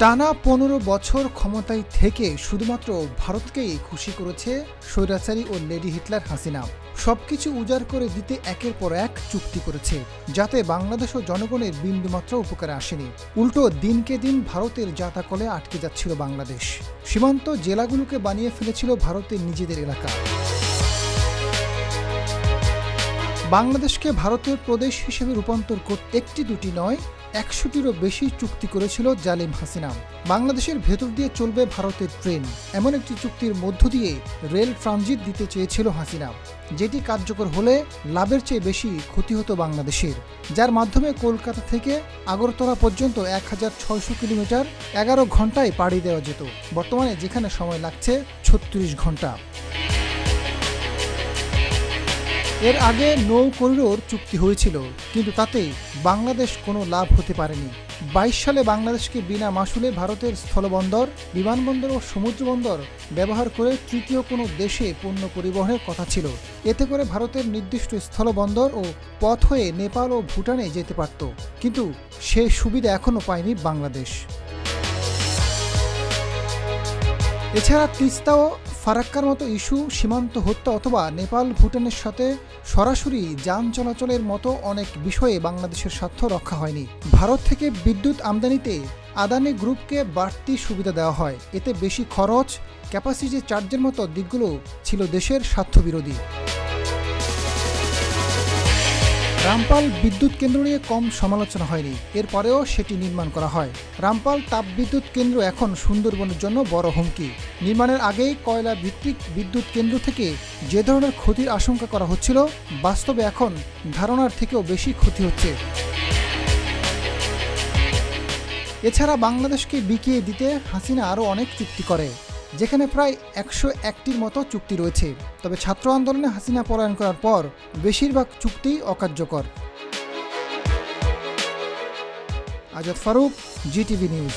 টানা ১৫ বছর ক্ষমতায় থেকে শুধুমাত্র ভারতকেই খুশি করেছে স্বৈরাচারী ও লেডি হিটলার হাসিনা। সবকিছু উজাড় করে দিতে একের পর এক চুক্তি করেছে, যাতে বাংলাদেশ ও জনগণের বিন্দুমাত্র উপকারে আসেনি। উল্টো দিনকে দিন ভারতের জাতাকলে আটকে যাচ্ছিল বাংলাদেশ। সীমান্ত জেলাগুলোকে বানিয়ে ফেলেছিল ভারতের নিজেদের এলাকা। বাংলাদেশকে ভারতের প্রদেশ হিসেবে রূপান্তর করতে একটি দুটি নয়, ১০০টিরও বেশি চুক্তি করেছিল জালিম হাসিনা। বাংলাদেশের ভেতর দিয়ে চলবে ভারতের ট্রেন, এমন একটি চুক্তির মধ্য দিয়ে রেল ট্রানজিট দিতে চেয়েছিল হাসিনা, যেটি কার্যকর হলে লাভের চেয়ে বেশি ক্ষতি হতো বাংলাদেশের। যার মাধ্যমে কলকাতা থেকে আগরতলা পর্যন্ত ১৬০০ কিলোমিটার ১১ ঘন্টায় পাড়ি দেওয়া যেত, বর্তমানে যেখানে সময় লাগছে ৩৬ ঘন্টা। এর আগে নৌ করিডোর চুক্তি হয়েছিল, কিন্তু তাতে বাংলাদেশ কোনো লাভ হতে পারেনি। ২২ সালে বাংলাদেশকে বিনা মাশুলে ভারতের স্থলবন্দর, বিমানবন্দর ও সমুদ্রবন্দর ব্যবহার করে তৃতীয় কোনো দেশে পণ্য পরিবহনের কথা ছিল। এতে করে ভারতের নির্দিষ্ট স্থলবন্দর ও পথ হয়ে নেপাল ও ভুটানে যেতে পারত, কিন্তু সে সুবিধা এখনও পায়নি বাংলাদেশ। এছাড়া তিস্তা ও ফারাক্কার মতো ইস্যু, সীমান্ত হত্যা অথবা নেপাল ভুটানের সাথে সরাসরি যান চলাচলের মতো অনেক বিষয়ে বাংলাদেশের স্বার্থ রক্ষা হয়নি। ভারত থেকে বিদ্যুৎ আমদানিতে আদানি গ্রুপকে বাড়তি সুবিধা দেওয়া হয়, এতে বেশি খরচ, ক্যাপাসিটি চার্জের মতো দিকগুলো ছিল দেশের স্বার্থবিরোধী। রামপাল বিদ্যুৎ কেন্দ্র নিয়ে কম সমালোচনা হয়নি, এরপরেও সেটি নির্মাণ করা হয়। রামপাল তাপবিদ্যুৎ কেন্দ্র এখন সুন্দরবনের জন্য বড় হুমকি। নির্মাণের আগেই কয়লা ভিত্তিক বিদ্যুৎ কেন্দ্র থেকে যে ধরনের ক্ষতির আশঙ্কা করা হচ্ছিল, বাস্তবে এখন ধারণার থেকেও বেশি ক্ষতি হচ্ছে। এছাড়া বাংলাদেশকে বিকিয়ে দিতে হাসিনা আরও অনেক চুক্তি করে, যেখানে প্রায় ১০১টির মতো চুক্তি রয়েছে। তবে ছাত্র আন্দোলনে হাসিনা পলায়ন করার পর বেশিরভাগ চুক্তিই অকার্যকর। Azad Farooq, GTV news.